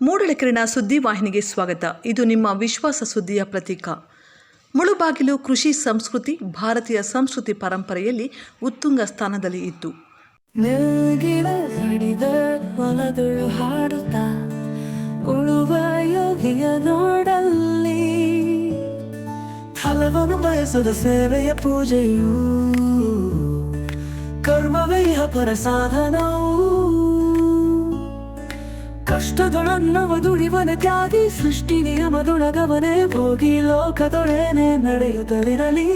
ಮೂಡಲಕೆರೆನ ಸುದ್ದಿವಾಹಿನಿಗೆ ಸ್ವಾಗತ. ಇದು ನಿಮ್ಮ ವಿಶ್ವಾಸ ಸುದ್ದಿಯ ಪ್ರತೀಕ. ಮುಳುಬಾಗಿಲು ಕೃಷಿ ಸಂಸ್ಕೃತಿ ಭಾರತೀಯ ಸಂಸ್ಕೃತಿ ಪರಂಪರೆಯಲ್ಲಿ ಉತ್ತುಂಗ ಸ್ಥಾನದಲ್ಲಿ ಇತ್ತು. ಹಲವನು ಬಯಸದ ಸೇವೆಯ ಪೂಜೆಯೂ ಕರ್ಮವೇ ಪರ ಸಾಧನವೂ ಕಷ್ಟದೊಳನ್ನವ ದುಡಿವನ ತ್ಯಾಗಿ ಸೃಷ್ಟಿ ನಿಯಮದೊಳಗವನೇ ಹೋಗಿ ಲೋಕದೊಳೇನೆ ನಡೆಯುತ್ತಲಿರಲಿ.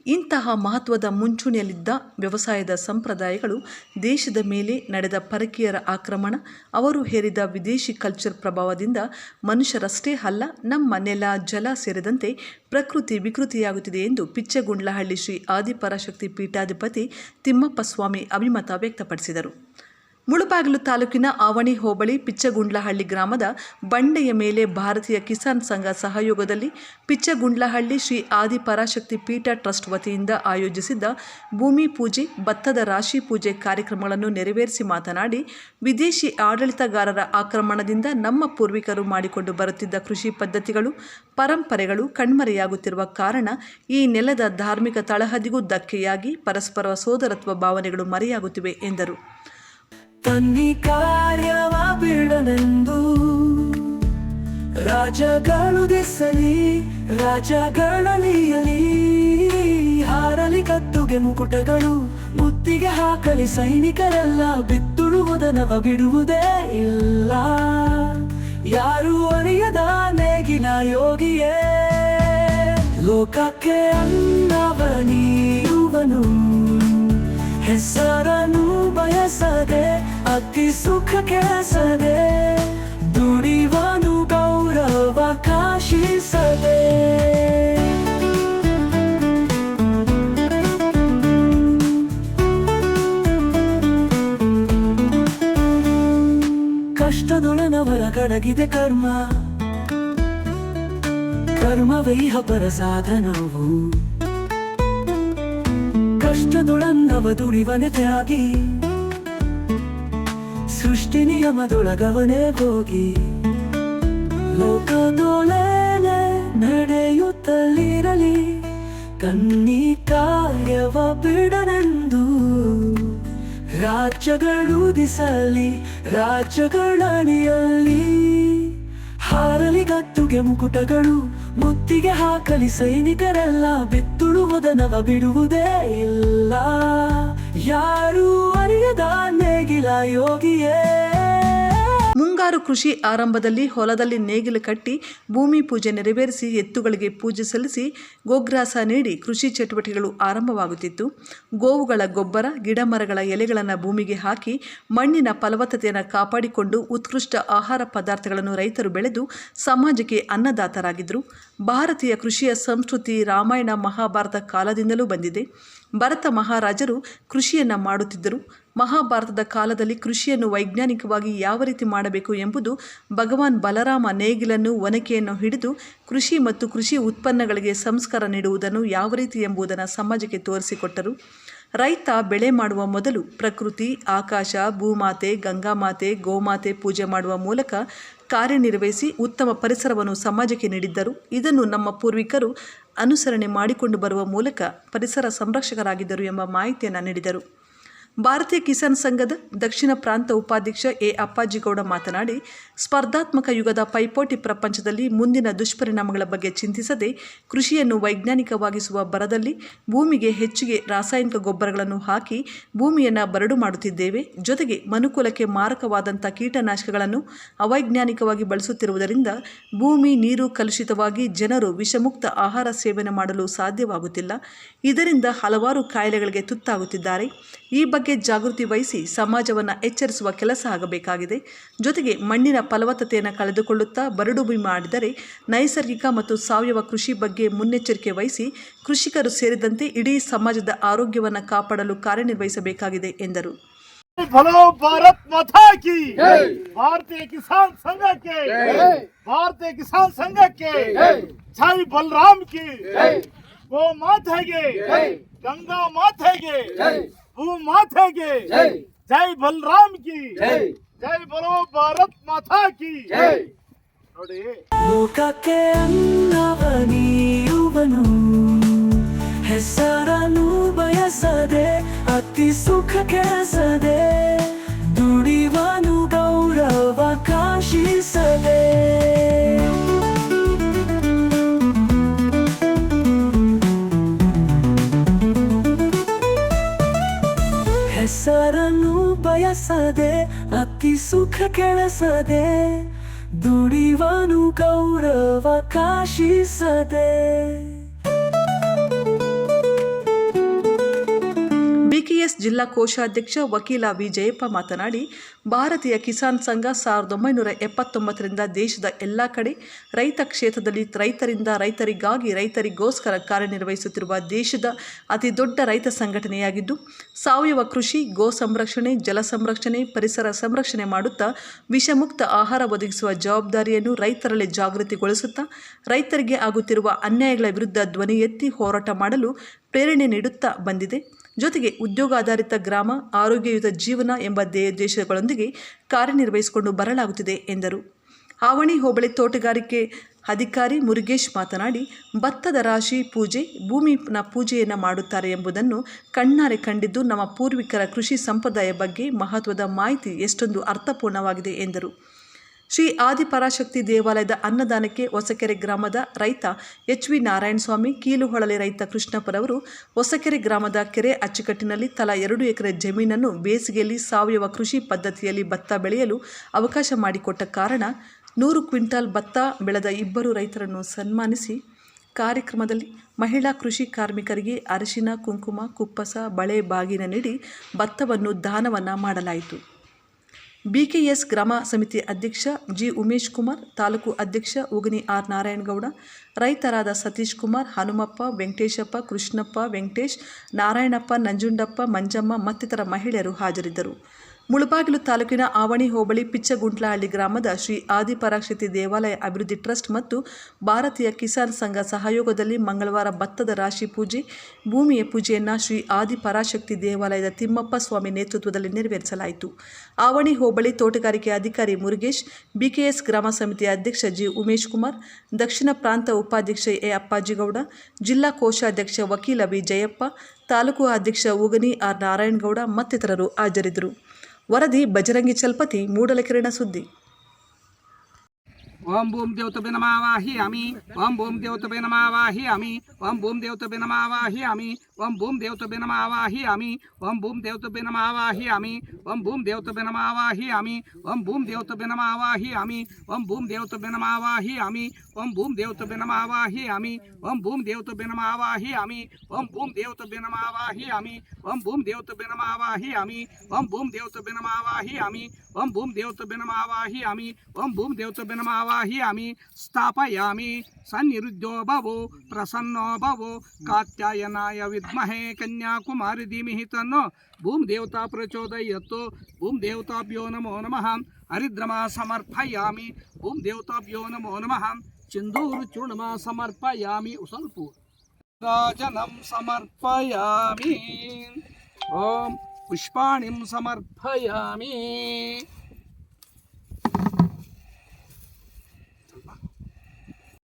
ಇಂತಹ ಮಹತ್ವದ ಮುಂಚೂಣಿಯಲ್ಲಿದ್ದ ವ್ಯವಸಾಯದ ಸಂಪ್ರದಾಯಗಳು ದೇಶದ ಮೇಲೆ ನಡೆದ ಪರಕೀಯರ ಆಕ್ರಮಣ, ಅವರು ಹೇರಿದ ವಿದೇಶಿ ಕಲ್ಚರ್ ಪ್ರಭಾವದಿಂದ ಮನುಷ್ಯರಷ್ಟೇ ಅಲ್ಲ, ನಮ್ಮ ನೆಲ ಜಲ ಸೇರಿದಂತೆ ಪ್ರಕೃತಿ ವಿಕೃತಿಯಾಗುತ್ತಿದೆ ಎಂದು ಪಿಚ್ಚಗುಂಡ್ಲಹಳ್ಳಿ ಶ್ರೀ ಆದಿಪರಾಶಕ್ತಿ ಪೀಠಾಧಿಪತಿ ತಿಮ್ಮಪ್ಪ ಸ್ವಾಮಿ ಅಭಿಮತ ವ್ಯಕ್ತಪಡಿಸಿದರು. ಮುಳುಬಾಗಿಲು ತಾಲೂಕಿನ ಆವಣಿ ಹೋಬಳಿ ಪಿಚ್ಚಗುಂಡ್ಲಹಳ್ಳಿ ಗ್ರಾಮದ ಬಂಡೆಯ ಮೇಲೆ ಭಾರತೀಯ ಕಿಸಾನ್ ಸಂಘ ಸಹಯೋಗದಲ್ಲಿ ಪಿಚ್ಚಗುಂಡ್ಲಹಳ್ಳಿ ಶ್ರೀ ಆದಿಪರಾಶಕ್ತಿ ಪೀಠ ಟ್ರಸ್ಟ್ ವತಿಯಿಂದ ಆಯೋಜಿಸಿದ್ದ ಭೂಮಿ ಪೂಜೆ, ಭತ್ತದ ರಾಶಿ ಪೂಜೆ ಕಾರ್ಯಕ್ರಮಗಳನ್ನು ನೆರವೇರಿಸಿ ಮಾತನಾಡಿ, ವಿದೇಶಿ ಆಡಳಿತಗಾರರ ಆಕ್ರಮಣದಿಂದ ನಮ್ಮ ಪೂರ್ವಿಕರು ಮಾಡಿಕೊಂಡು ಬರುತ್ತಿದ್ದ ಕೃಷಿ ಪದ್ಧತಿಗಳು, ಪರಂಪರೆಗಳು ಕಣ್ಮರೆಯಾಗುತ್ತಿರುವ ಕಾರಣ ಈ ನೆಲದ ಧಾರ್ಮಿಕ ತಳಹದಿಗೂ ಧಕ್ಕೆಯಾಗಿ ಪರಸ್ಪರ ಸೋದರತ್ವ ಭಾವನೆಗಳು ಮರೆಯಾಗುತ್ತಿವೆ ಎಂದರು. ತನ್ನಿ ಕಾರ್ಯವ ಬಿಡನೆಂದು ರಾಜಗಳು ದಿಸಲಿ, ರಾಜಗಳಲಿಯಲಿ ಹಾರಲಿ ಕತ್ತುಗೆ ಮುಕುಟಗಳು, ಮುತ್ತಿಗೆ ಹಾಕಲಿ ಸೈನಿಕರೆಲ್ಲ, ಬಿತ್ತುಡುವುದನವ ಬಿಡುವುದೇ ಇಲ್ಲ ಯಾರು ಅರಿಯದ ನೇಗಿನ ಯೋಗಿಯೇ, ಲೋಕಕ್ಕೆ ಅನ್ನವ ನೀಡುವನು ಹೆಸರನ್ನು ಬಯಸದೆ, ಅತಿ ಸುಖ ಕೆಳಸದೆ, ದುಡಿವನು ಗೌರವ ಕಾಶಿಸದೆ. ಕಷ್ಟದೊಳನವರ ಕಡಗಿದೆ ಕರ್ಮ, ಕರ್ಮವೇ ಪರ ಸಾಧನವು ಕಷ್ಟದೊಳನ್ನವ ದುಡಿವನೆ ತ್ಯಾಗಿ ಸೃಷ್ಟಿ ನಿಯಮದೊಳಗವನೇ ಹೋಗಿ ಲೋಕದೊಳನೆ ನಡೆಯುತ್ತಲಿರಲಿ, ಕನ್ನಿ ಕಾರ್ಯವ ಬಿಡನೆಂದು ರಾಜ್ಯಗಳು ದಿಸಲಿ, ರಾಜ್ಯಗಳಣಿಯಲ್ಲಿ ಹಾರಲಿ ಗತ್ತುಗೆ ಮುಕುಟಗಳು, ಮುತ್ತಿಗೆ ಹಾಕಲಿ ಸೈನಿಕರೆಲ್ಲ, ಬಿತ್ತುಡುವುದನವ ಬಿಡುವುದೇ ಇಲ್ಲ ಯಾರು ಅರಿಯದ ನೇಗಿಲ ಯೋಗಿಯೇ. ಮುಂಗಾರು ಕೃಷಿ ಆರಂಭದಲ್ಲಿ ಹೊಲದಲ್ಲಿ ನೇಗಿಲು ಕಟ್ಟಿ ಭೂಮಿ ಪೂಜೆ ನೆರವೇರಿಸಿ ಎತ್ತುಗಳಿಗೆ ಪೂಜೆ ಸಲ್ಲಿಸಿ ಗೋಗ್ರಾಸ ನೀಡಿ ಕೃಷಿ ಚಟುವಟಿಕೆಗಳು ಆರಂಭವಾಗುತ್ತಿತ್ತು. ಗೋವುಗಳ ಗೊಬ್ಬರ, ಗಿಡ ಮರಗಳ ಎಲೆಗಳನ್ನು ಭೂಮಿಗೆ ಹಾಕಿ ಮಣ್ಣಿನ ಫಲವತ್ತತೆಯನ್ನು ಕಾಪಾಡಿಕೊಂಡು ಉತ್ಕೃಷ್ಟ ಆಹಾರ ಪದಾರ್ಥಗಳನ್ನು ರೈತರು ಬೆಳೆದು ಸಮಾಜಕ್ಕೆ ಅನ್ನದಾತರಾಗಿದ್ದರು. ಭಾರತೀಯ ಕೃಷಿಯ ಸಂಸ್ಕೃತಿ ರಾಮಾಯಣ ಮಹಾಭಾರತ ಕಾಲದಿಂದಲೂ ಬಂದಿದೆ. ಭರತ ಮಹಾರಾಜರು ಕೃಷಿಯನ್ನು ಮಾಡುತ್ತಿದ್ದರು. ಮಹಾಭಾರತದ ಕಾಲದಲ್ಲಿ ಕೃಷಿಯನ್ನು ವೈಜ್ಞಾನಿಕವಾಗಿ ಯಾವ ರೀತಿ ಮಾಡಬೇಕು ಎಂಬುದು ಭಗವಾನ್ ಬಲರಾಮ ನೇಗಿಲನ್ನು ಒನಕೆಯನ್ನು ಹಿಡಿದು ಕೃಷಿ ಮತ್ತು ಕೃಷಿ ಉತ್ಪನ್ನಗಳಿಗೆ ಸಂಸ್ಕಾರ ನೀಡುವುದನ್ನು ಯಾವ ರೀತಿ ಎಂಬುದನ್ನು ಸಮಾಜಕ್ಕೆ ತೋರಿಸಿಕೊಟ್ಟರು. ರೈತ ಬೆಳೆ ಮಾಡುವ ಮೊದಲು ಪ್ರಕೃತಿ, ಆಕಾಶ, ಭೂಮಾತೆ, ಗಂಗಾಮಾತೆ, ಗೋಮಾತೆ ಪೂಜೆ ಮಾಡುವ ಮೂಲಕ ಕಾರ್ಯನಿರ್ವಹಿಸಿ ಉತ್ತಮ ಪರಿಸರವನ್ನು ಸಮಾಜಕ್ಕೆ ನೀಡಿದ್ದರು. ಇದನ್ನು ನಮ್ಮ ಪೂರ್ವಿಕರು ಅನುಸರಣೆ ಮಾಡಿಕೊಂಡು ಬರುವ ಮೂಲಕ ಪರಿಸರ ಸಂರಕ್ಷಕರಾಗಿದ್ದರು ಎಂಬ ಮಾಹಿತಿಯನ್ನು ನೀಡಿದರು. ಭಾರತೀಯ ಕಿಸಾನ್ ಸಂಘದ ದಕ್ಷಿಣ ಪ್ರಾಂತ ಉಪಾಧ್ಯಕ್ಷ ಎ ಅಪ್ಪಾಜಿಗೌಡ ಮಾತನಾಡಿ, ಸ್ಪರ್ಧಾತ್ಮಕ ಯುಗದ ಪೈಪೋಟಿ ಪ್ರಪಂಚದಲ್ಲಿ ಮುಂದಿನ ದುಷ್ಪರಿಣಾಮಗಳ ಬಗ್ಗೆ ಚಿಂತಿಸದೆ ಕೃಷಿಯನ್ನು ವೈಜ್ಞಾನಿಕವಾಗಿಸುವ ಭರದಲ್ಲಿ ಭೂಮಿಗೆ ಹೆಚ್ಚಿಗೆ ರಾಸಾಯನಿಕ ಗೊಬ್ಬರಗಳನ್ನು ಹಾಕಿ ಭೂಮಿಯನ್ನು ಬರಡು ಮಾಡುತ್ತಿದ್ದೇವೆ. ಜೊತೆಗೆ ಮನುಕುಲಕ್ಕೆ ಮಾರಕವಾದಂಥ ಕೀಟನಾಶಕಗಳನ್ನು ಅವೈಜ್ಞಾನಿಕವಾಗಿ ಬಳಸುತ್ತಿರುವುದರಿಂದ ಭೂಮಿ, ನೀರು ಕಲುಷಿತವಾಗಿ ಜನರು ವಿಷಮುಕ್ತ ಆಹಾರ ಸೇವನೆ ಮಾಡಲು ಸಾಧ್ಯವಾಗುತ್ತಿಲ್ಲ. ಇದರಿಂದ ಹಲವಾರು ಕಾಯಿಲೆಗಳಿಗೆ ತುತ್ತಾಗುತ್ತಿದ್ದಾರೆ. ಈ ಬಗ್ಗೆ ಜಾಗೃತಿ ವಹಿಸಿ ಸಮಾಜವನ್ನು ಎಚ್ಚರಿಸುವ ಕೆಲಸ ಆಗಬೇಕಾಗಿದೆ. ಜೊತೆಗೆ ಮಣ್ಣಿನ ಫಲವತ್ತತೆಯನ್ನು ಕಳೆದುಕೊಳ್ಳುತ್ತಾ ಬರಡು ಭೂಮಿ ಮಾಡಿದರೆ ನೈಸರ್ಗಿಕ ಮತ್ತು ಸಾವಯವ ಕೃಷಿ ಬಗ್ಗೆ ಮುನ್ನೆಚ್ಚರಿಕೆ ವಹಿಸಿ ಕೃಷಿಕರು ಸೇರಿದಂತೆ ಇಡೀ ಸಮಾಜದ ಆರೋಗ್ಯವನ್ನು ಕಾಪಾಡಲು ಕಾರ್ಯನಿರ್ವಹಿಸಬೇಕಾಗಿದೆ ಎಂದರು. ಭಾರತ್ ಮಾತಾ ಕಿ ಜೈ. ಭಾರತೀಯ ಕಿಸಾನ್ ಸಂಘಕ್ಕೆ ಜೈ. ಭಾರತೀಯ ಕಿಸಾನ್ ಸಂಘಕ್ಕೆ ಜೈ. ಬಲರಾಮ್ ಕಿ ಜೈ. ಗೋ ಮಾತೆಗೆ ಜೈ. ಗಂಗಾ ಮಾತೆಗೆ ಜೈ. ಭೂ ಮಾತೆಗೆ ಜೈ. ಜೈ ಬಲರಾಮ್ ಕಿ ಜೈ. ಜೈ ಬಲೋ ಭಾರತ್ ಮಾತಾ ಕಿ ಜೈ. ನೋಡಿ, ಲೋಕಕ್ಕೆ ಅನ್ನವ ನೀಯುವನು, ಹೆಸರನ್ನು ಬಯಸದೆ ಅತಿ ಸುಖ ಕೆಸದೆ, ದುಡಿವನು ಗೌರವ ಕಾಶಿಸದೆ. ಹೆಸರನ್ನು ಬಯಸದೆ ಅತಿ ಸುಖ ಕೆಳಸದೆ, ದುಡಿವನು ಗೌರವ ಕಾಶಿಸದೆ. ಬಿಕೆಎಸ್ ಜಿಲ್ಲಾ ಕೋಶಾಧ್ಯಕ್ಷ ವಕೀಲ ವಿ ಜಯಪ್ಪ ಮಾತನಾಡಿ, ಭಾರತೀಯ ಕಿಸಾನ್ ಸಂಘ 1979ರಿಂದ ದೇಶದ ಎಲ್ಲ ಕಡೆ ರೈತ ಕ್ಷೇತ್ರದಲ್ಲಿ ರೈತರಿಂದ ರೈತರಿಗಾಗಿ ರೈತರಿಗೋಸ್ಕರ ಕಾರ್ಯನಿರ್ವಹಿಸುತ್ತಿರುವ ದೇಶದ ಅತಿ ದೊಡ್ಡ ರೈತ ಸಂಘಟನೆಯಾಗಿದ್ದು, ಸಾವಯವ ಕೃಷಿ, ಗೋ ಸಂರಕ್ಷಣೆ, ಜಲ ಸಂರಕ್ಷಣೆ, ಪರಿಸರ ಸಂರಕ್ಷಣೆ ಮಾಡುತ್ತಾ ವಿಷಮುಕ್ತ ಆಹಾರ ಒದಗಿಸುವ ಜವಾಬ್ದಾರಿಯನ್ನು ರೈತರಲ್ಲಿ ಜಾಗೃತಿಗೊಳಿಸುತ್ತಾ ರೈತರಿಗೆ ಆಗುತ್ತಿರುವ ಅನ್ಯಾಯಗಳ ವಿರುದ್ಧ ಧ್ವನಿ ಎತ್ತಿ ಹೋರಾಟ ಮಾಡಲು ಪ್ರೇರಣೆ ನೀಡುತ್ತಾ ಬಂದಿದೆ. ಜೊತೆಗೆ ಉದ್ಯೋಗಾಧಾರಿತ ಗ್ರಾಮ, ಆರೋಗ್ಯಯುತ ಜೀವನ ಎಂಬ ದೇಶಗಳೊಂದಿಗೆ ಕಾರ್ಯನಿರ್ವಹಿಸಿಕೊಂಡು ಬರಲಾಗುತ್ತಿದೆ ಎಂದರು. ಆವಣಿ ಹೋಬಳಿ ತೋಟಗಾರಿಕೆ ಅಧಿಕಾರಿ ಮುರುಗೇಶ್ ಮಾತನಾಡಿ, ಭತ್ತದ ರಾಶಿ ಪೂಜೆ, ಭೂಮಿನ ಪೂಜೆಯನ್ನು ಮಾಡುತ್ತಾರೆ ಎಂಬುದನ್ನು ಕಣ್ಣಾರೆ ಕಂಡಿದ್ದು, ನಮ್ಮ ಪೂರ್ವಿಕರ ಕೃಷಿ ಸಂಪ್ರದಾಯ ಬಗ್ಗೆ ಮಹತ್ವದ ಮಾಹಿತಿ ಎಷ್ಟೊಂದು ಅರ್ಥಪೂರ್ಣವಾಗಿದೆ ಎಂದರು. ಶ್ರೀ ಆದಿಪರಾಶಕ್ತಿ ದೇವಾಲಯದ ಅನ್ನದಾನಕ್ಕೆ ಹೊಸಕೆರೆ ಗ್ರಾಮದ ರೈತ ಎಚ್.ವಿ. ನಾರಾಯಣಸ್ವಾಮಿ, ಕೀಲುಹೊಳಲೆ ರೈತ ಕೃಷ್ಣಪ್ಪರವರು ಹೊಸಕೆರೆ ಗ್ರಾಮದ ಕೆರೆ ಅಚ್ಚುಕಟ್ಟಿನಲ್ಲಿ ತಲಾ 2 ಎಕರೆ ಜಮೀನನ್ನು ಬೇಸಿಗೆಯಲ್ಲಿ ಸಾವಯವ ಕೃಷಿ ಪದ್ಧತಿಯಲ್ಲಿ ಭತ್ತ ಬೆಳೆಯಲು ಅವಕಾಶ ಮಾಡಿಕೊಟ್ಟ ಕಾರಣ 100 ಕ್ವಿಂಟಾಲ್ ಭತ್ತ ಬೆಳೆದ ಇಬ್ಬರು ರೈತರನ್ನು ಸನ್ಮಾನಿಸಿ ಕಾರ್ಯಕ್ರಮದಲ್ಲಿ ಮಹಿಳಾ ಕೃಷಿ ಕಾರ್ಮಿಕರಿಗೆ ಅರಿಶಿನ, ಕುಂಕುಮ, ಕುಪ್ಪಸ, ಬಳೆ, ಬಾಗಿನ ನೀಡಿ ಭತ್ತವನ್ನು ದಾನವನ್ನು ಮಾಡಲಾಯಿತು. ಬಿಕೆಎಸ್ ಗ್ರಾಮ ಸಮಿತಿ ಅಧ್ಯಕ್ಷ ಜಿ. ಉಮೇಶ್ ಕುಮಾರ್, ತಾಲೂಕು ಅಧ್ಯಕ್ಷ ಉಗನಿ ಆರ್. ನಾರಾಯಣಗೌಡ, ರೈತರಾದ ಸತೀಶ್ ಕುಮಾರ್, ಹನುಮಪ್ಪ, ವೆಂಕಟೇಶಪ್ಪ, ಕೃಷ್ಣಪ್ಪ, ವೆಂಕಟೇಶ್, ನಾರಾಯಣಪ್ಪ, ನಂಜುಂಡಪ್ಪ, ಮಂಜಮ್ಮ ಮತ್ತಿತರ ಮಹಿಳೆಯರು ಹಾಜರಿದ್ದರು. ಮುಳಬಾಗಿಲು ತಾಲೂಕಿನ ಆವಣಿ ಹೋಬಳಿ ಪಿಚ್ಚಗುಂಟ್ಲಹಳ್ಳಿ ಗ್ರಾಮದ ಶ್ರೀ ಆದಿಪರಾಶಕ್ತಿ ದೇವಾಲಯ ಅಭಿವೃದ್ಧಿ ಟ್ರಸ್ಟ್ ಮತ್ತು ಭಾರತೀಯ ಕಿಸಾನ್ ಸಂಘ ಸಹಯೋಗದಲ್ಲಿ ಮಂಗಳವಾರ ಭತ್ತದ ರಾಶಿ ಪೂಜೆ, ಭೂಮಿಯ ಪೂಜೆಯನ್ನು ಶ್ರೀ ಆದಿಪರಾಶಕ್ತಿ ದೇವಾಲಯದ ತಿಮ್ಮಪ್ಪ ಸ್ವಾಮಿ ನೇತೃತ್ವದಲ್ಲಿ ನೆರವೇರಿಸಲಾಯಿತು. ಆವಣಿ ಹೋಬಳಿ ತೋಟಗಾರಿಕೆ ಅಧಿಕಾರಿ ಮುರುಗೇಶ್, ಬಿಕೆಎಸ್ ಗ್ರಾಮ ಸಮಿತಿಯ ಅಧ್ಯಕ್ಷ ಜಿ. ಉಮೇಶ್ ಕುಮಾರ್, ದಕ್ಷಿಣ ಪ್ರಾಂತ ಉಪಾಧ್ಯಕ್ಷ ಎ. ಅಪ್ಪಾಜಿಗೌಡ, ಜಿಲ್ಲಾ ಕೋಶಾಧ್ಯಕ್ಷ ವಕೀಲ ವಿ. ಜಯಪ್ಪ, ತಾಲೂಕು ಅಧ್ಯಕ್ಷ ಉಗನಿ ಆರ್. ನಾರಾಯಣಗೌಡ ಮತ್ತಿತರರು ಹಾಜರಿದ್ದರು. ವರದಿ ಬಜರಂಗಿ ಚಲ್ಪತಿ, ಮೂಡಲಕೆರೆನ ಸುದ್ದಿ. ಓಂ ಭೂಮ್ ದೇವತಬೆ ನಮಾವಾಹಯಾಮಿ, ಓಂ ಭೂಮ್ ದೇವತಬೆ ನಮಾವಾಹಯಾಮಿ, ಓಂ ಭೂಮ್ ದೇವತಬೆ ನಮಾವಾಹಯಾಮಿ, ಓಂ ಭೂಮ್ ದೇವತಬೆ ನಮಾವಾಹಯಾಮಿ, ಓಂ ಭೂಮ್ ದೇವತಬೆ ನಮಾವಾಹಯಾಮಿ, ಓಂ ಭೂಮ್ ದೇವತಬೆ ನಮಾವಾಹಯಾಮಿ, ಓಂ ಭೂಮ್ ದೇವತಬೆ ನಮಾವಾಹಯಾಮಿ, ಓಂ ಭೂಮ್ ದೇವತಬೆ ನಮಾವಾಹಯಾಮಿ, ಓಂ ಭೂಮ್ ದೇವತಬೆ ನಮಾವಾಹಯಾಮಿ, ಓಂ ಭೂಮ್ ದೇವತಬೆ ನಮಾವಾಹಯಾಮಿ, ಓಂ ಭೂಮ್ ದೇವತಬೆ ನಮಾವಾಹಯಾಮಿ, ಓಂ ಭೂಮ್ ದೇವತಬೆ ನಮಾವಾಹಯಾಮಿ, ಓಂ ಭೂಮ್ ದೇವತಬೆ ನಮಾವಾಹಯಾಮಿ, ಓಂ ಭೂಮ್ ದೇವತಬೆ ನಮಾವಾಹಯಾಮಿ, ಓಂ ಭೂಮ್ ದೇವತಬೆ ನಮಾವಾಹಯಾಮಿ, ಸ್ಥಾಪಯಾಮಿ. ಸನ್ನಿರುದ್ಧೋ ಭವೋ ಪ್ರಸನ್ನೋ ಭವೋ, ಕಾತ್ಯಾಯನಾಯ ವಿದ್ಮಹೇ ಕನ್ಯಾಕುಮಾರಿ ಧೀಮಹಿ ತನ್ನೋ ಭೂಮ್ ದೇವತಾ ಪ್ರಚೋದಯತ್ತು. ಭೂಮ್ ದೇವತಾಭ್ಯೋ ನಮೋ ನಮಃ. ಹರಿದ್ರಮಾ ಸಮರ್ಪಯಾಮಿ. ಭೂಮ್ ದೇವತಾಭ್ಯೋ ನಮೋ ನಮಃ. ಚಿಂದೂರು ಚೂರ್ಣಮ ಸಮರ್ಪಯಾಮಿ. ಸ್ವಲ್ಪ ರಾಜನಂ ಸಮರ್ಪಯಾಮಿ. ಓಂ ಪುಷ್ಪಾಣಿಂ ಸಮರ್ಪಯಾಮಿ.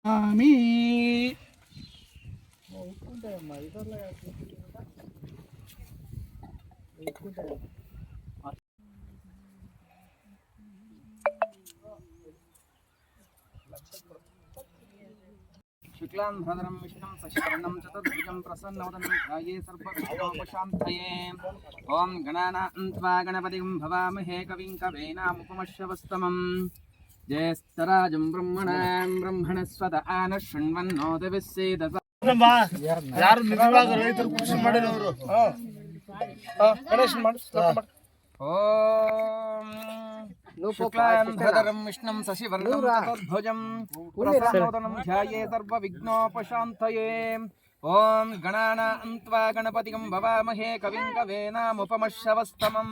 ಆಮಿ ಶುಕ್ಲಾಂ ಭದ್ರಂ ವಿಷ್ಣುಂ ಶಶಿವರ್ಣಂ ಚತುರ್ಭುಜಂ ಪ್ರಸನ್ನವದನಂ ಧ್ಯಾಯೇ ಸರ್ವವಿಘ್ನೋಪಶಾಂತಯೇ. ಓಂ ಗಣಾನಾಂ ತ್ವಾ ಗಣಪತಿಂ ಭವಾಮಹೇ ಕವಿಂ ಕವೀನಾಮುಪಮಶ್ರವಸ್ತಮಂ. ಜ್ಯೇಷ್ಠರಾಜಂ ಬ್ರಹ್ಮಣಾಂ ಬ್ರಹ್ಮಣಸ್ವತ ಆನ ಶೃಣ್ವನ್ನೋದವಿಸ್ಸೇದ. ಯಾರು ನಿಜವಾಗ ರೈತರು ಕೃಷಿ ಮಾಡಿದವರು ಗಣೇಶನ್ ಮಾಡಿ. ಓಂ ಶುಕ್ಲಾಂ ಭದ್ರಂ ವಿಷ್ಣುಂ ಶಶಿವರ್ಣಂ ಚತುರ್ಭುಜಂ ಪ್ರಸನ್ನವದನಂ ಧ್ಯಾಯೇ ಸರ್ವವಿಘ್ನೋಪಶಾಂತಯೇ. ಓಂ ಗಣಾನಾಂ ತ್ವಾ ಗಣಪತಿಂ ಭವಾಮಹೇ ಕವಿಂ ಕವೀನಾಮುಪಮಶ್ರವಸ್ತಮಂ.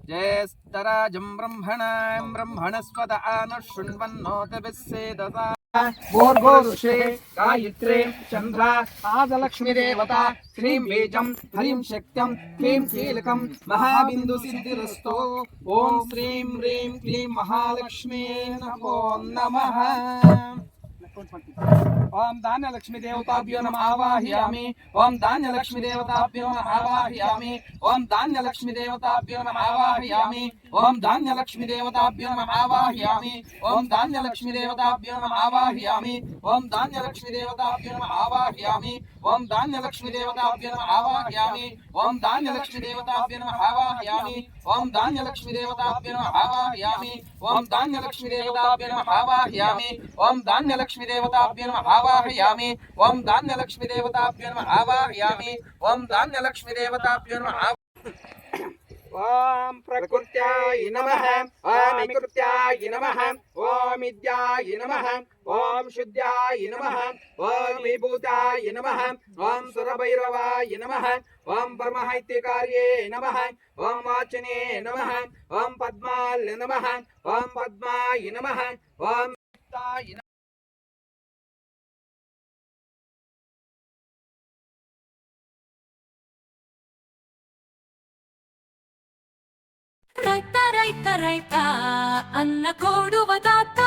ಜ್ಯೇಷ್ಠರಾಜಂ ಬ್ರಹ್ಮಣಾಂ ಬ್ರಹ್ಮಣಸ್ಪದ ಆನ ಶೃಣ್ವನ್ನೋತಭಿಸ್ಸೇದ. भूर्भुवस्सुः गायत्री चंद्र आदलक्ष्मी देवता श्रीं बीजं हरिं शक्त्यं क्लीं कीलकं महाबिंदु सिद्धिरस्तु ओम श्रीं ह्रीं क्लीं महालक्ष्मी नमो नमः ओम धान्यलक्ष्मी देवताभ्यो नमः आवाहयामि ओम धान्यलक्ष्मी देवताभ्यो नमः आवाहयामि ओम धान्यलक्ष्मी देवताभ्यो नमः आवाहयामि ओम धान्यलक्ष्मी देवताभ्यो नमः आवाहयामि ओम धान्यलक्ष्मी देवताभ्यो नमः आवाहयामि ओम धान्यलक्ष्मी देवताभ्यो नमः आवाहयामि ओम धान्यलक्ष्मी देवताभ्यो नमः आवाहयामि ओम धान्यलक्ष्मी देवताभ्यो नमः आवाहयामि ओम धान्यलक्ष्मी देवताभ्यो नमः आवाहयामि ओम धान्यलक्ष्मी देवताभ्यो नमः आवाहयामि ओम धान्यलक्ष्मी देवताभ्यो नमः आवाहयामि ओम धान्यलक्ष्मी देवताभ्यो नमः आवाहयामि ओम धान्यलक्ष्मी देवताभ्यो नमः ओम प्रकृत्याय नमः ओम विकृत्याय नमः ओम विद्याय नमः ओम शुद्धाय नमः ओम विभूताय नमः ओम सुरभैरवाय नमः ओम ब्रह्महैत्यकार्ये नमः ओम वाचने नमः ओम पद्माय नमः ओम पद्माय नमः ओम ताय ರೈತ ರೈತ ರೈತ ಅನ್ನ ಕೊಡುವ ದಾತ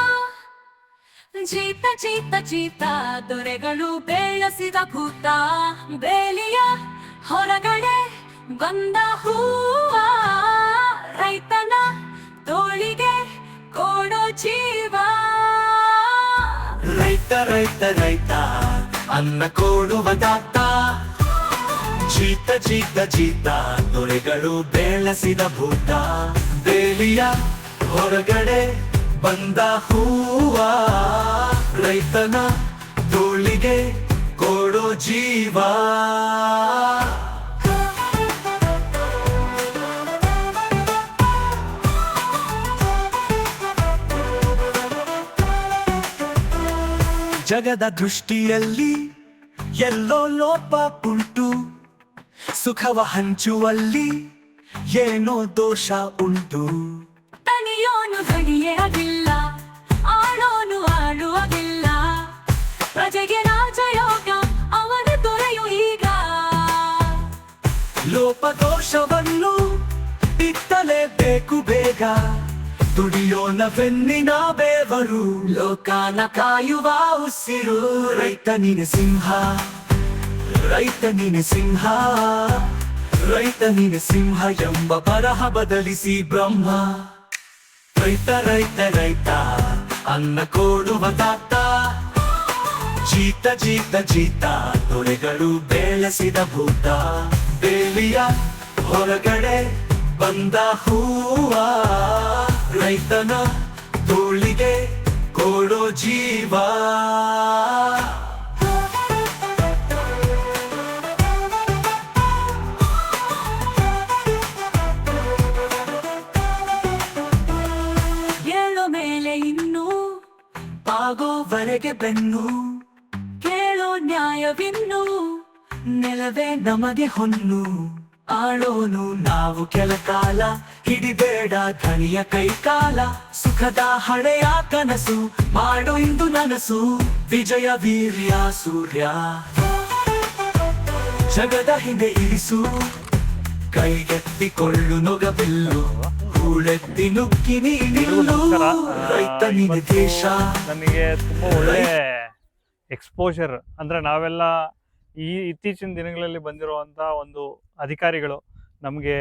ಜೀತ ಜೀತ ಜೀತ ದೊರೆಗಳು ಬೆಳೆಸಿದ ಭೂತ ಬೇಲಿಯ ಹೊರಗಡೆ ಬಂದ ಹೂವ ರೈತನ ತೋಳಿಗೆ ಕೊಡೋ ಜೀವ ರೈತ ರೈತ ರೈತ ಅನ್ನ ಕೊಡುವ ದಾತ ಜೀತ ಜೀತ ಜೀತ ದೊರೆಗಳು ಬೆಳೆಸಿದ ಭೂತ ಬೇಲಿಯ ಹೊರಗಡೆ ಬಂದ ಹೂವ ರೈತನ ತೋಳಿಗೆ ಕೊಡೋ ಜೀವ ಜಗದ ದೃಷ್ಟಿಯಲ್ಲಿ ಎಲ್ಲೋ ಲೋಪ ಉಂಟು ಸುಖವ ಹಂಚುವಲ್ಲಿ ಏನೋ ದೋಷ ಉಂಟು ತನಿಯೋನು ದಣಿಯೇ ಆಗಿಲ್ಲ ಆಳೋನು ಆಳುವಾಗಿಲ್ಲ ಪ್ರಜೆಗೆ ರಾಜಯೋಗ ಅವನ ದೊರೆಯು ಈಗ ಲೋಪದೋಷವನ್ನು ತಿತ್ತಲೇಬೇಕು ಬೇಗ ದುಡಿಯೋನ ಬೆನ್ನಿನ ಬೇವರು ಲೋಕಾನ ಕಾಯುವ ಉಸಿರು ರೈತ ನೀನೆ ಸಿಂಹ ರೈತ ನೀನೆ ಸಿಂಹ ರೈತ ನೀನೆ ಸಿಂಹ ಎಂಬ ಬರಹ ಬದಲಿಸಿ ಬ್ರಹ್ಮ ರೈತ ರೈತ ರೈತ ಅನ್ನ ಕೊಡುವ ದಾತ ಜೀತ ಜೀತ ಜೀತ ದೊರೆಗಳು ಬೆಳೆಸಿದ ಭೂತ ಬೇಲಿಯ ಹೊರಗಡೆ ಬಂದ ಹೂವ ರೈತನ ತೋಳಿಗೆ ಕೊಡೋ ಜೀವ ಏಳು ಮೇಲೆ ಇನ್ನು ಆಗೋವರೆಗೆ ಬೆನ್ನು ಕೇಳೋ ನ್ಯಾಯವಿನ್ನು ನೆಲವೇ ನಮಗೆ ಹೊನ್ನು ಆಳೋನು ನಾವು ಕೆಲ ಕಾಲ ಹಿಡಿಬೇಡ ಧನಿಯ ಕೈ ಕಾಲ ಸುಖದ ಹಳೆಯ ಕನಸು ಮಾಡೋ ಇಂದು ನನಸು ವಿಜಯ ವೀರ್ಯ ಸೂರ್ಯ ಜಗದ ಹಿಂದೆ ಇರಿಸು ಕೈಗೆತ್ತಿಕೊಳ್ಳು ನೊಗಬಿಲ್ಲು ಹೂಳೆತ್ತಿ ನುಗ್ಗಿ ನೀನಿಲ್ಲು ರೈತ ನಿನ್ನ ದೇಶ. ನನಗೆ ತುಂಬ ಒಳ್ಳೆ ಎಕ್ಸ್ಪೋಜರ್ ಅಂದರೆ ನಾವೆಲ್ಲ ಇತ್ತೀಚಿನ ದಿನಗಳಲ್ಲಿ ಬಂದಿರುವಂಥ ಒಂದು ಅಧಿಕಾರಿಗಳು ನಮಗೆ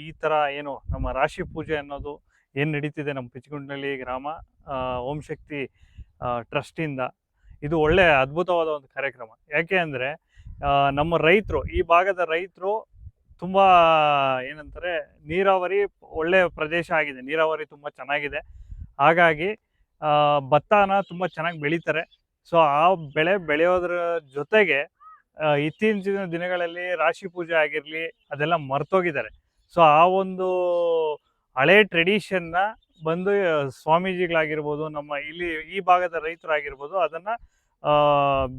ಈ ಥರ ಏನು ನಮ್ಮ ರಾಶಿ ಪೂಜೆ ಅನ್ನೋದು ಏನು ನಡೀತಿದೆ ನಮ್ಮ ಪಿಚ್ಗುಂಡ್ನಳ್ಳಿ ಗ್ರಾಮ ಓಂ ಶಕ್ತಿ ಟ್ರಸ್ಟಿಂದ ಇದು ಒಳ್ಳೆ ಅದ್ಭುತವಾದ ಒಂದು ಕಾರ್ಯಕ್ರಮ. ಯಾಕೆ ಅಂದರೆ ನಮ್ಮ ರೈತರು ಈ ಭಾಗದ ರೈತರು ತುಂಬ ಏನಂತಾರೆ ನೀರಾವರಿ ಒಳ್ಳೆಯ ಪ್ರದೇಶ ಆಗಿದೆ, ನೀರಾವರಿ ತುಂಬ ಚೆನ್ನಾಗಿದೆ. ಹಾಗಾಗಿ ಭತ್ತನ ತುಂಬ ಚೆನ್ನಾಗಿ ಬೆಳೀತಾರೆ. ಸೊ ಆ ಬೆಳೆ ಬೆಳೆಯೋದ್ರ ಜೊತೆಗೆ ಇತ್ತೀಚಿನ ದಿನಗಳಲ್ಲಿ ರಾಶಿ ಪೂಜೆ ಆಗಿರಲಿ ಅದೆಲ್ಲ ಮರ್ತೋಗಿದ್ದಾರೆ. ಸೊ ಆ ಒಂದು ಹಳೆ ಟ್ರೆಡಿಷನ್ನ ಬಂದು ಸ್ವಾಮೀಜಿಗಳಾಗಿರ್ಬೋದು, ನಮ್ಮ ಇಲ್ಲಿ ಈ ಭಾಗದ ರೈತರಾಗಿರ್ಬೋದು, ಅದನ್ನು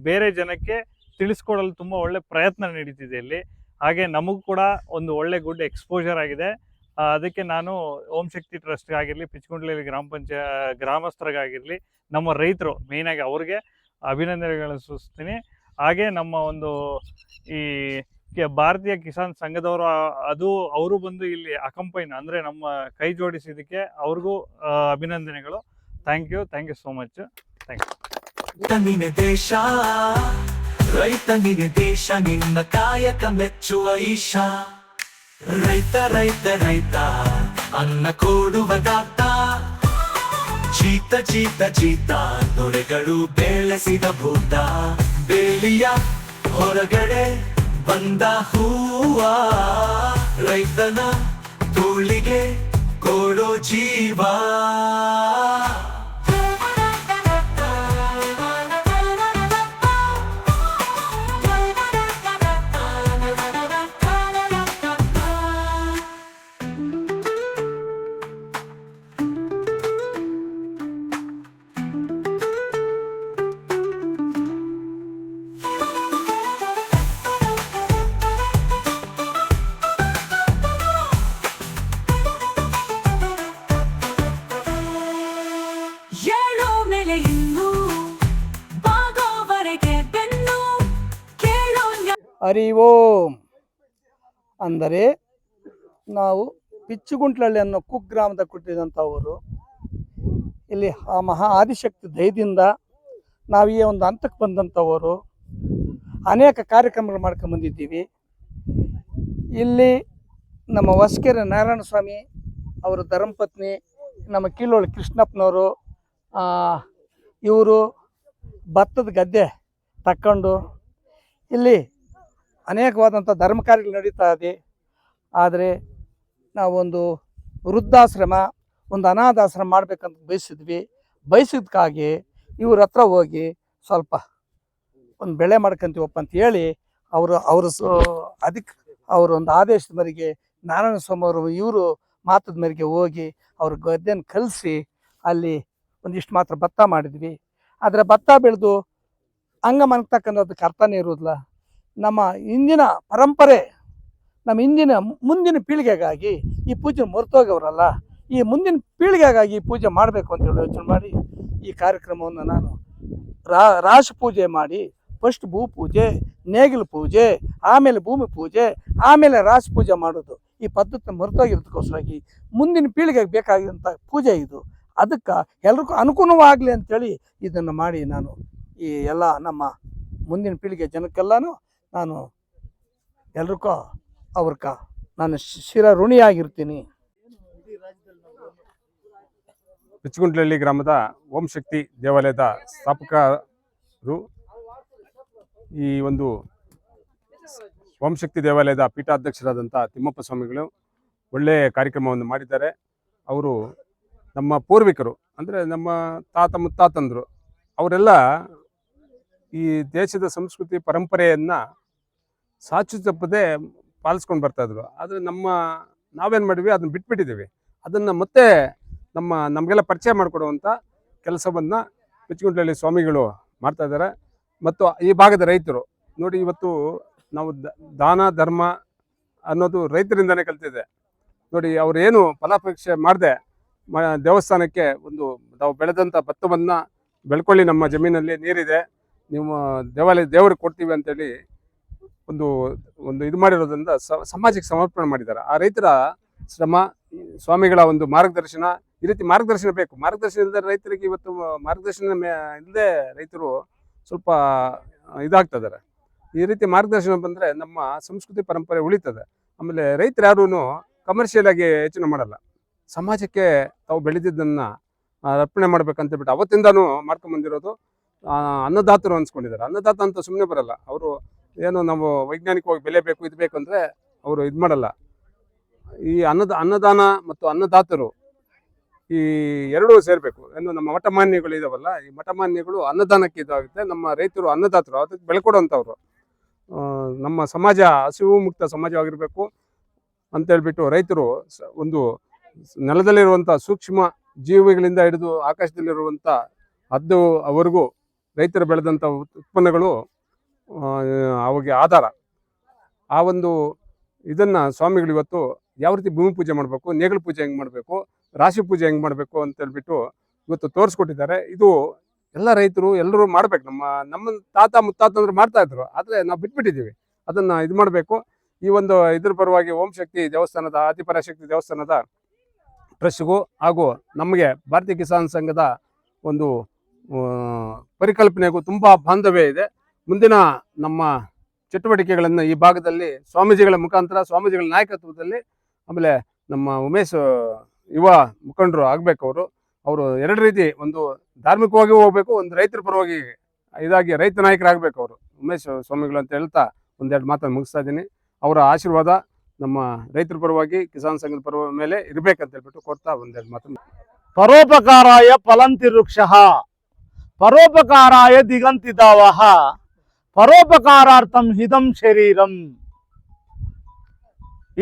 ಬೇರೆ ಜನಕ್ಕೆ ತಿಳಿಸ್ಕೊಡಲು ತುಂಬ ಒಳ್ಳೆ ಪ್ರಯತ್ನ ನಡೀತಿದೆ ಇಲ್ಲಿ. ಹಾಗೆ ನಮಗೂ ಕೂಡ ಒಂದು ಒಳ್ಳೆ ಗುಡ್ ಎಕ್ಸ್ಪೋಜರ್ ಆಗಿದೆ. ಅದಕ್ಕೆ ನಾನು ಓಂ ಶಕ್ತಿ ಟ್ರಸ್ಟ್ ಆಗಿರಲಿ, ಪಿಚ್ಕುಂಡ್ಲಲ್ಲಿ ಗ್ರಾಮಸ್ಥರಿಗಾಗಿರಲಿ, ನಮ್ಮ ರೈತರು ಮೇಯ್ನಾಗಿ ಅವ್ರಿಗೆ ಅಭಿನಂದನೆಗಳನ್ನು ಸೂಚಿಸ್ತೀನಿ. ಹಾಗೆ ನಮ್ಮ ಒಂದು ಈ ಭಾರತೀಯ ಕಿಸಾನ್ ಸಂಘದವರು ಅವರು ಬಂದು ಇಲ್ಲಿ ಅಕಂಪೈನ್ ಅಂದರೆ ನಮ್ಮ ಕೈ ಜೋಡಿಸಿದ್ದಕ್ಕೆ ಅವ್ರಿಗೂ ಅಭಿನಂದನೆಗಳು. Thank you so much. Thank you. ರೈತನಿಗೆ ದೇಶ, ರೈತನಿಗೆ ದೇಶ, ನಿನ್ನ ಕಾಯಕ ಮೆಚ್ಚುವ ಈಶ. ರೈತ ರೈತ ರೈತ ಅನ್ನ ಕೊಡುವ ದಾತ, ಜೀತ ಜೀತ ಜೀತ ದೊರೆಗಳು ಬೆಳೆಸಿದ ಭೂತ. ಬೇಲಿಯ ಹೊರಗಡೆ ಬಂದ ಹೂವ, ರೈತನ ತೋಳಿಗೆ ಕೊಡೋ ಜೀವ. ಏಳು ಮೇಲೆ ಇನ್ನು ಬಾಗೋವರೆಗೆ ಬೆನ್ನು ಕೇಳೋ ಹರಿ ಓಂ. ಅಂದರೆ ನಾವು ಪಿಚ್ಚುಗುಂಟ್ಲಳ್ಳಿ ಅನ್ನೋ ಕುಗ್ರಾಮದ ಹುಟ್ಟಿದಂಥವರು. ಇಲ್ಲಿ ಆ ಮಹಾ ಆದಿಶಕ್ತಿ ದಯದಿಂದ ನಾವು ಈ ಒಂದು ಹಂತಕ್ಕೆ ಬಂದಂಥವರು. ಅನೇಕ ಕಾರ್ಯಕ್ರಮಗಳು ಮಾಡ್ಕೊಂಡು ಬಂದಿದ್ದೀವಿ. ಇಲ್ಲಿ ನಮ್ಮ ಹೊಸಕೆರೆ ನಾರಾಯಣ ಸ್ವಾಮಿ ಅವರ ಧರ್ಮಪತ್ನಿ, ನಮ್ಮ ಕೀಲೋಳಿ ಕೃಷ್ಣಪ್ಪನವರು, ಇವರು ಭತ್ತದ ಗದ್ದೆ ತಕ್ಕೊಂಡು ಇಲ್ಲಿ ಅನೇಕವಾದಂಥ ಧರ್ಮ ಕಾರ್ಯಗಳು ನಡೀತಾ ಇದೆ. ಆದರೆ ನಾವೊಂದು ವೃದ್ಧಾಶ್ರಮ, ಒಂದು ಅನಾಥಾಶ್ರಮ ಮಾಡ್ಬೇಕಂತ ಬಯಸಿದ್ಕಾಗಿ ಇವ್ರ ಹತ್ರ ಹೋಗಿ ಸ್ವಲ್ಪ ಒಂದು ಬೆಳೆ ಮಾಡ್ಕೊಂತೀವಪ್ಪ ಅಂತ ಹೇಳಿ ಅದಕ್ಕೆ ಅವರ ಒಂದು ಆದೇಶದ ಮೇರೆಗೆ ನಾರಾಯಣ ಸ್ವಾಮಿ ಅವರು ಇವರು ಮಾತದ ಮೇರೆಗೆ ಹೋಗಿ ಅವ್ರ ಗದ್ದೆನ ಕಲಿಸಿ ಅಲ್ಲಿ ಒಂದಿಷ್ಟು ಮಾತ್ರ ಭತ್ತ ಮಾಡಿದ್ವಿ. ಆದರೆ ಭತ್ತ ಬೆಳೆದು ಹಂಗ ಮನ್ತಕ್ಕಂಥದ್ದಕ್ಕೆ ಅರ್ಥನೇ ಇರೋದಿಲ್ಲ. ನಮ್ಮ ಇಂದಿನ ಪರಂಪರೆ, ನಮ್ಮ ಮುಂದಿನ ಪೀಳಿಗೆಗಾಗಿ ಈ ಪೂಜೆ ಮರೆತೋಗವ್ರಲ್ಲ, ಈ ಮುಂದಿನ ಪೀಳಿಗೆಗಾಗಿ ಈ ಪೂಜೆ ಮಾಡಬೇಕು ಅಂತೇಳಿ ಯೋಚನೆ ಮಾಡಿ ಈ ಕಾರ್ಯಕ್ರಮವನ್ನು ನಾನು ರಾಶಿ ಪೂಜೆ ಮಾಡಿ, ಫಸ್ಟ್ ಭೂ ಪೂಜೆ, ನೇಗಿಲು ಪೂಜೆ, ಆಮೇಲೆ ಭೂಮಿ ಪೂಜೆ, ಆಮೇಲೆ ರಾಶಿ ಪೂಜೆ ಮಾಡೋದು, ಈ ಪದ್ಧತಿ ಮರೆತೋಗಿರೋದಕ್ಕೋಸ್ಕರಾಗಿ ಮುಂದಿನ ಪೀಳಿಗೆಗೆ ಬೇಕಾಗಿರೋಂಥ ಪೂಜೆ ಇದು. ಅದಕ್ಕೆ ಎಲ್ರಿಗೂ ಅನುಕೂಲವಾಗಲಿ ಅಂಥೇಳಿ ಇದನ್ನು ಮಾಡಿ ನಾನು ಈ ಎಲ್ಲ ನಮ್ಮ ಮುಂದಿನ ಪೀಳಿಗೆ ಜನಕ್ಕೆಲ್ಲನೂ ನಾನು ಎಲ್ರಿಗೂ ನಾನು ಶಿರ ಋಣಿಯಾಗಿರ್ತೀನಿ. ಪಿಚ್ಕುಂಟ್ಲಳ್ಳಿ ಗ್ರಾಮದ ಓಂ ಶಕ್ತಿ ದೇವಾಲಯದ ಸ್ಥಾಪಕರು. ಈ ಒಂದು ಓಂ ಶಕ್ತಿ ದೇವಾಲಯದ ಪೀಠಾಧ್ಯಕ್ಷರಾದಂಥ ತಿಮ್ಮಪ್ಪ ಸ್ವಾಮಿಗಳು ಒಳ್ಳೆಯ ಕಾರ್ಯಕ್ರಮವನ್ನು ಮಾಡಿದ್ದಾರೆ. ಅವರು ನಮ್ಮ ಪೂರ್ವಿಕರು, ಅಂದರೆ ನಮ್ಮ ತಾತ ಮುತ್ತಾತಂದರು, ಅವರೆಲ್ಲ ಈ ದೇಶದ ಸಂಸ್ಕೃತಿ ಪರಂಪರೆಯನ್ನು ಸಾಚು ತಪ್ಪದೆ ಪಾಲಿಸ್ಕೊಂಡು ಬರ್ತಾಯಿದ್ರು. ಆದರೆ ನಾವೇನು ಮಾಡಿದ್ವಿ, ಅದನ್ನು ಬಿಟ್ಬಿಟ್ಟಿದ್ದೀವಿ. ಅದನ್ನು ಮತ್ತೆ ನಮಗೆಲ್ಲ ಪರಿಚಯ ಮಾಡಿಕೊಡುವಂಥ ಕೆಲಸವನ್ನು ಪಿಚ್ಕುಂಟ್ಲಳ್ಳಿ ಸ್ವಾಮಿಗಳು ಮಾಡ್ತಾ ಇದ್ದಾರೆ. ಮತ್ತು ಈ ಭಾಗದ ರೈತರು ನೋಡಿ, ಇವತ್ತು ನಾವು ದಾನ ಧರ್ಮ ಅನ್ನೋದು ರೈತರಿಂದನೇ ಕಲ್ತಿದೆ ನೋಡಿ. ಅವರೇನು ಫಲಾಪೇಕ್ಷೆ ಮಾಡದೆ ದೇವಸ್ಥಾನಕ್ಕೆ ನಾವು ಬೆಳೆದಂಥ ಭತ್ತವನ್ನು ಬೆಳ್ಕೊಳ್ಳಿ, ನಮ್ಮ ಜಮೀನಲ್ಲಿ ನೀರಿದೆ, ನೀವು ದೇವರಿಗೆ ಕೊಡ್ತೀವಿ ಅಂತೇಳಿ ಒಂದು ಇದು ಮಾಡಿರೋದ್ರಿಂದ ಸಮಾಜಕ್ಕೆ ಸಮರ್ಪಣೆ ಮಾಡಿದ್ದಾರೆ. ಆ ರೈತರ ಶ್ರಮ, ಸ್ವಾಮಿಗಳ ಒಂದು ಮಾರ್ಗದರ್ಶನ, ಈ ರೀತಿ ಮಾರ್ಗದರ್ಶನ ಬೇಕು. ಮಾರ್ಗದರ್ಶನ ಇಲ್ಲದೆ ರೈತರಿಗೆ ಇವತ್ತು ಮಾರ್ಗದರ್ಶನ ಇಲ್ಲದೆ ರೈತರು ಸ್ವಲ್ಪ ಇದಾಗ್ತಿದ್ದಾರೆ. ಈ ರೀತಿ ಮಾರ್ಗದರ್ಶನ ಬಂದರೆ ನಮ್ಮ ಸಂಸ್ಕೃತಿ ಪರಂಪರೆ ಉಳಿತದೆ. ಆಮೇಲೆ ರೈತರು ಯಾರೂ ಕಮರ್ಷಿಯಲ್ ಆಗಿ ಯೋಚನೆ ಮಾಡಲ್ಲ. ಸಮಾಜಕ್ಕೆ ತಾವು ಬೆಳೆದಿದ್ದನ್ನು ಅರ್ಪಣೆ ಮಾಡ್ಬೇಕಂತ ಬಿಟ್ಟು ಅವತ್ತಿಂದನೂ ಮಾಡ್ಕೊಂಬಂದಿರೋದು. ಅನ್ನದಾತರು ಅನ್ಸ್ಕೊಂಡಿದ್ದಾರೆ. ಅನ್ನದಾತ ಅಂತ ಸುಮ್ಮನೆ ಬರಲ್ಲ ಅವರು. ಏನು ನಾವು ವೈಜ್ಞಾನಿಕವಾಗಿ ಬೆಲೆ ಬೇಕು, ಇದು ಬೇಕು ಅಂದರೆ ಅವರು ಇದು ಮಾಡಲ್ಲ. ಈ ಅನ್ನದಾನ ಮತ್ತು ಅನ್ನದಾತರು ಈ ಎರಡೂ ಸೇರಬೇಕು. ಏನು ನಮ್ಮ ಮಠಮಾನ್ಯಗಳು ಇದಾವಲ್ಲ, ಈ ಮಠಮಾನ್ಯಗಳು ಅನ್ನದಾನಕ್ಕೆ ಇದಾಗುತ್ತೆ. ನಮ್ಮ ರೈತರು ಅನ್ನದಾತರು, ಅದಕ್ಕೆ ಬೆಳೆ ಕೊಡುವಂಥವ್ರು. ನಮ್ಮ ಸಮಾಜ ಹಸಿವು ಮುಕ್ತ ಸಮಾಜವಾಗಿರಬೇಕು ಅಂತೇಳ್ಬಿಟ್ಟು ರೈತರು ಒಂದು ನೆಲದಲ್ಲಿರುವಂಥ ಸೂಕ್ಷ್ಮ ಜೀವಿಗಳಿಂದ ಹಿಡಿದು ಆಕಾಶದಲ್ಲಿರುವಂಥ ಅವರೆಗೂ ರೈತರು ಬೆಳೆದಂಥ ಉತ್ಪನ್ನಗಳು ಅವಾಗ ಆಧಾರ. ಆ ಒಂದು ಇದನ್ನು ಸ್ವಾಮಿಗಳು ಇವತ್ತು ಯಾವ ರೀತಿ ಭೂಮಿ ಪೂಜೆ ಮಾಡಬೇಕು, ನೇಗಿಲು ಪೂಜೆ ಹೆಂಗೆ ಮಾಡಬೇಕು, ರಾಶಿ ಪೂಜೆ ಹೆಂಗೆ ಮಾಡಬೇಕು ಅಂತ ಹೇಳ್ಬಿಟ್ಟು ಇವತ್ತು ತೋರಿಸ್ಕೊಟ್ಟಿದ್ದಾರೆ. ಇದು ಎಲ್ಲ ರೈತರು ಎಲ್ಲರೂ ಮಾಡ್ಬೇಕು. ನಮ್ಮ ತಾತ ಮುತ್ತಾತಂದ್ರು ಮಾಡ್ತಾ ಇದ್ರು, ಆದರೆ ನಾವು ಬಿಟ್ಬಿಟ್ಟಿದ್ದೀವಿ. ಅದನ್ನು ಇದು ಮಾಡಬೇಕು. ಈ ಒಂದು ಇದ್ರ ಪರವಾಗಿ ಓಂ ಶಕ್ತಿ ದೇವಸ್ಥಾನದ, ಆದಿಪರಾಶಕ್ತಿ ದೇವಸ್ಥಾನದ ಟ್ರಸ್ಟ್ಗೂ ಹಾಗೂ ನಮಗೆ ಭಾರತೀಯ ಕಿಸಾನ್ ಸಂಘದ ಒಂದು ಪರಿಕಲ್ಪನೆಗೂ ತುಂಬ ಬಾಂಧವ್ಯ ಇದೆ. ಮುಂದಿನ ನಮ್ಮ ಚಟುವಟಿಕೆಗಳನ್ನು ಈ ಭಾಗದಲ್ಲಿ ಸ್ವಾಮೀಜಿಗಳ ಮುಖಾಂತರ, ಸ್ವಾಮೀಜಿಗಳ ನಾಯಕತ್ವದಲ್ಲಿ, ಆಮೇಲೆ ನಮ್ಮ ಉಮೇಶ್ ಯುವ ಮುಖಂಡರು ಆಗಬೇಕು. ಅವರು ಎರಡು ರೀತಿ, ಒಂದು ಧಾರ್ಮಿಕವಾಗಿ ಹೋಗ್ಬೇಕು, ಒಂದು ರೈತರ ಪರವಾಗಿ ಇದಾಗಿ ರೈತ ನಾಯಕರಾಗಬೇಕು ಅವರು, ಉಮೇಶ್ ಸ್ವಾಮಿಗಳು ಅಂತ ಹೇಳ್ತಾ ಒಂದೆರಡು ಮಾತನ್ನು ಮುಗಿಸ್ತಾ ಇದ್ದೀನಿ. ಅವರ ಆಶೀರ್ವಾದ ನಮ್ಮ ರೈತರ ಪರವಾಗಿ, ಕಿಸಾನ್ ಸಂಘದ ಪರ ಮೇಲೆ ಇರಬೇಕಂತ ಹೇಳ್ಬಿಟ್ಟು ಕೊಡ್ತಾ ಒಂದೆರಡು ಮಾತನ್ನು. ಪರೋಪಕಾರಾಯ ಫಲಂತಿ ವೃಕ್ಷಃ, ಪರೋಪಕಾರಾಯ ದಿಗಂತಿ ದಾವಃ, ಪರೋಪಕಾರಾರ್ಥಂ ಹಿದಂ ಶರೀರಂ.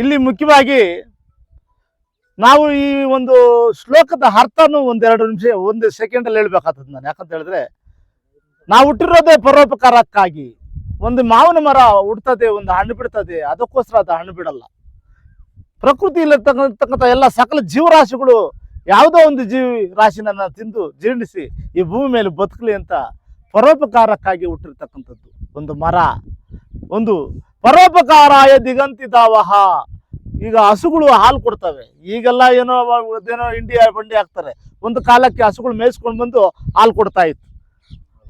ಇಲ್ಲಿ ಮುಖ್ಯವಾಗಿ ನಾವು ಈ ಒಂದು ಶ್ಲೋಕದ ಅರ್ಥನೂ ಒಂದೆರಡು ನಿಮಿಷ, ಒಂದು ಸೆಕೆಂಡಲ್ಲಿ ಹೇಳ್ಬೇಕಾಗ್ತದೆ ನಾನು. ಯಾಕಂತ ಹೇಳಿದ್ರೆ, ನಾವು ಹುಟ್ಟಿರೋದೇ ಪರೋಪಕಾರಕ್ಕಾಗಿ. ಒಂದು ಮಾವಿನ ಮರ ಹುಡ್ತದೆ, ಒಂದು ಹಣ್ಣು ಬಿಡ್ತದೆ, ಅದಕ್ಕೋಸ್ಕರ ಅದು ಹಣ್ಣು ಬಿಡಲ್ಲ. ಪ್ರಕೃತಿಯಲ್ಲಿರ್ತಕ್ಕಂಥ ಎಲ್ಲ ಸಕಲ ಜೀವರಾಶಿಗಳು ಯಾವುದೋ ಒಂದು ಜೀವಿ ರಾಶಿನ ತಿಂದು ಜೀರ್ಣಿಸಿ ಈ ಭೂಮಿ ಮೇಲೆ ಬದುಕಲಿ ಅಂತ ಪರೋಪಕಾರಕ್ಕಾಗಿ ಹುಟ್ಟಿರ್ತಕ್ಕಂಥದ್ದು ಒಂದು ಮರ. ಒಂದು ಪರೋಪಕಾರಾಯ ದಿಗಂತಿ ದಾವಹ. ಈಗ ಹಸುಗಳು ಹಾಲು ಕೊಡ್ತವೆ. ಈಗೆಲ್ಲ ಏನೋ ಇಂಡಿಯಾ ಬಂಡಿ ಹಾಕ್ತಾರೆ. ಒಂದು ಕಾಲಕ್ಕೆ ಹಸುಗಳು ಮೇಯಿಸ್ಕೊಂಡು ಬಂದು ಹಾಲು ಕೊಡ್ತಾ ಇತ್ತು.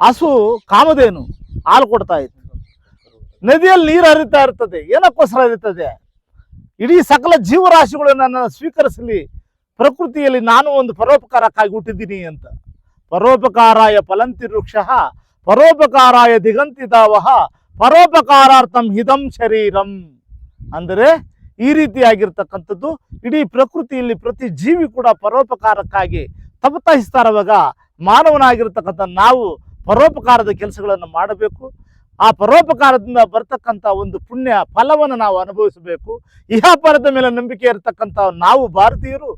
ಹಸು ಕಾಮಧೇನು ಹಾಲು ಕೊಡ್ತಾ ಇತ್ತು. ನದಿಯಲ್ಲಿ ನೀರು ಹರಿತಾ ಇರ್ತದೆ. ಏನಕ್ಕೋಸ್ಕರ ಹರಿತದೆ? ಇಡೀ ಸಕಲ ಜೀವರಾಶಿಗಳು ನನ್ನನ್ನು ಸ್ವೀಕರಿಸಲಿ, ಪ್ರಕೃತಿಯಲ್ಲಿ ನಾನು ಒಂದು ಪರೋಪಕಾರಕ್ಕಾಗಿ ಹುಟ್ಟಿದ್ದೀನಿ ಅಂತ. ಪರೋಪಕಾರಾಯ ಫಲಂತಿ ವೃಕ್ಷಃ, ಪರೋಪಕಾರಾಯ ದಿಗಂತಿ ದಾವಹ, ಪರೋಪಕಾರಾರ್ಥಂ ಹಿದಂ ಶರೀರಂ. ಅಂದರೆ ಈ ರೀತಿಯಾಗಿರ್ತಕ್ಕಂಥದ್ದು ಇಡೀ ಪ್ರಕೃತಿಯಲ್ಲಿ ಪ್ರತಿ ಜೀವಿ ಕೂಡ ಪರೋಪಕಾರಕ್ಕಾಗಿ ತಪತಹಿಸ್ತಾರವಾಗ ಮಾನವನಾಗಿರ್ತಕ್ಕಂಥ ನಾವು ಪರೋಪಕಾರದ ಕೆಲಸಗಳನ್ನು ಮಾಡಬೇಕು. ಆ ಪರೋಪಕಾರದಿಂದ ಬರ್ತಕ್ಕಂಥ ಒಂದು ಪುಣ್ಯ ಫಲವನ್ನು ನಾವು ಅನುಭವಿಸಬೇಕು. ಇಹಪರದ ಮೇಲೆ ನಂಬಿಕೆ ಇರತಕ್ಕಂಥ ನಾವು ಭಾರತೀಯರು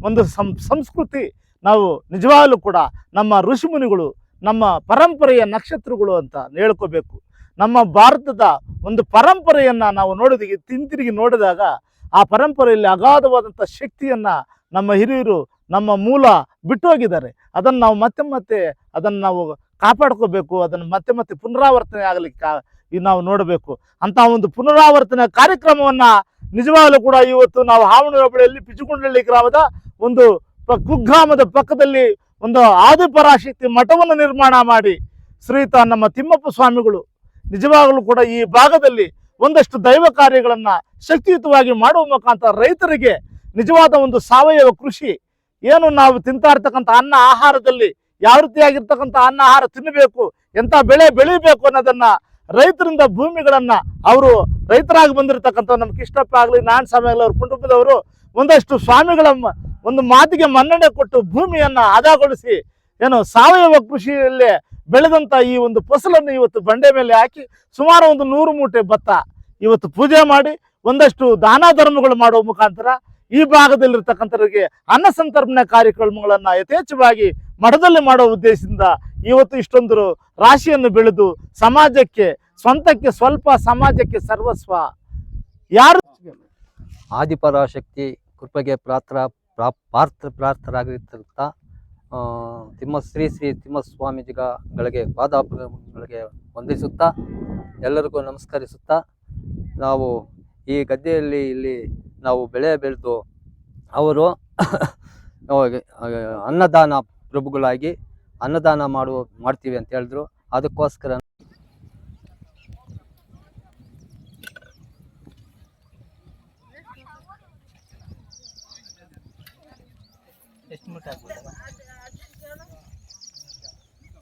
ಒಂದು ಸಂಸ್ಕೃತಿ, ನಾವು ನಿಜವಾಗಲೂ ಕೂಡ ನಮ್ಮ ಋಷಿಮುನಿಗಳು ನಮ್ಮ ಪರಂಪರೆಯ ನಕ್ಷತ್ರಗಳು ಅಂತ ಹೇಳ್ಕೋಬೇಕು. ನಮ್ಮ ಭಾರತದ ಒಂದು ಪರಂಪರೆಯನ್ನು ನಾವು ಹಿಂತಿರುಗಿ ನೋಡಿದಾಗ ಆ ಪರಂಪರೆಯಲ್ಲಿ ಅಗಾಧವಾದಂಥ ಶಕ್ತಿಯನ್ನು ನಮ್ಮ ಹಿರಿಯರು, ನಮ್ಮ ಮೂಲ ಬಿಟ್ಟು ಹೋಗಿದ್ದಾರೆ. ಅದನ್ನು ನಾವು ಮತ್ತೆ ಅದನ್ನು ನಾವು ಕಾಪಾಡ್ಕೋಬೇಕು. ಅದನ್ನು ಮತ್ತೆ ಪುನರಾವರ್ತನೆ ಆಗಲಿಕ್ಕೆ ನಾವು ನೋಡಬೇಕು. ಅಂತಹ ಒಂದು ಪುನರಾವರ್ತನೆ ಕಾರ್ಯಕ್ರಮವನ್ನು ನಿಜವಾಗಲೂ ಕೂಡ ಇವತ್ತು ನಾವು ಹಾವಣಿ ಹೋಬಳಿಯಲ್ಲಿ ಪಿಚುಗುಂಡಳ್ಳಿ ಗ್ರಾಮದ ಒಂದು ಕುಗ್ರಾಮದ ಪಕ್ಕದಲ್ಲಿ ಒಂದು ಆದಿಪರಾಶಕ್ತಿ ಮಠವನ್ನು ನಿರ್ಮಾಣ ಮಾಡಿ ಶ್ರೀಯುತ ನಮ್ಮ ತಿಮ್ಮಪ್ಪ ಸ್ವಾಮಿಗಳು ನಿಜವಾಗಲೂ ಕೂಡ ಈ ಭಾಗದಲ್ಲಿ ಒಂದಷ್ಟು ದೈವ ಕಾರ್ಯಗಳನ್ನು ಶಕ್ತಿಯುತವಾಗಿ ಮಾಡುವ ಮುಖಾಂತರ ರೈತರಿಗೆ ನಿಜವಾದ ಒಂದು ಸಾವಯವ ಕೃಷಿ, ಏನು ನಾವು ತಿಂತಾ ಇರ್ತಕ್ಕಂಥ ಅನ್ನ ಆಹಾರದಲ್ಲಿ ಯಾವ ರೀತಿಯಾಗಿರ್ತಕ್ಕಂಥ ಅನ್ನ ಆಹಾರ ತಿನ್ನಬೇಕು, ಎಂಥ ಬೆಳೆ ಬೆಳಿಬೇಕು ಅನ್ನೋದನ್ನ ರೈತರಿಂದ ಭೂಮಿಗಳನ್ನ ಅವರು ರೈತರಾಗಿ ಬಂದಿರತಕ್ಕಂಥ ನಮ್ಮ ಕಿಷ್ಟಪ್ಪ ಆಗಲಿ, ನಾರಾಯಣ ಸ್ವಾಮಿ ಆಗಲಿ, ಅವ್ರ ಕುಟುಂಬದವರು ಒಂದಷ್ಟು ಸ್ವಾಮಿಗಳ ಒಂದು ಮಾತಿಗೆ ಮನ್ನಣೆ ಕೊಟ್ಟು ಭೂಮಿಯನ್ನ ಹದಗೊಳಿಸಿ ಏನು ಸಾವಯವ ಕೃಷಿಯಲ್ಲೇ ಬೆಳೆದಂಥ ಈ ಒಂದು ಫಸಲನ್ನು ಇವತ್ತು ಬಂಡೆ ಮೇಲೆ ಹಾಕಿ ಸುಮಾರು ಒಂದು 100 ಮೂಟೆ ಭತ್ತ ಇವತ್ತು ಪೂಜೆ ಮಾಡಿ ಒಂದಷ್ಟು ದಾನ ಧರ್ಮಗಳು ಮಾಡುವ ಮುಖಾಂತರ ಈ ಭಾಗದಲ್ಲಿರ್ತಕ್ಕಂಥವರಿಗೆ ಅನ್ನ ಸಂತರ್ಪಣೆ ಕಾರ್ಯಕ್ರಮಗಳನ್ನು ಯಥೇಚ್ಛವಾಗಿ ಮಠದಲ್ಲಿ ಮಾಡುವ ಉದ್ದೇಶದಿಂದ ಇವತ್ತು ಇಷ್ಟೊಂದು ರಾಶಿಯನ್ನು ಬೆಳೆದು ಸಮಾಜಕ್ಕೆ, ಸ್ವಂತಕ್ಕೆ ಸ್ವಲ್ಪ, ಸಮಾಜಕ್ಕೆ ಸರ್ವಸ್ವ. ಯಾರು ಆದಿಪರಾಶಕ್ತಿ ಕೃಪೆಗೆ ಪಾತ್ರರಾಗಿರ್ತಕ್ಕಂಥ ಶ್ರೀ ತಿಮ್ಮಸ್ವಾಮೀಜಿಗಳಿಗೆ ಪಾದಾಪಗಳಿಗೆ ವಂದಿಸುತ್ತಾ ಎಲ್ಲರಿಗೂ ನಮಸ್ಕರಿಸುತ್ತಾ, ನಾವು ಈ ಗದ್ದೆಯಲ್ಲಿ ಇಲ್ಲಿ ನಾವು ಬೆಳೆ ಬೆಳೆದು ಅವರು ಅನ್ನದಾನ ಪ್ರಭುಗಳಾಗಿ ಅನ್ನದಾನ ಮಾಡ್ತೀವಿ ಅಂತ ಹೇಳಿದ್ರು. ಅದಕ್ಕೋಸ್ಕರ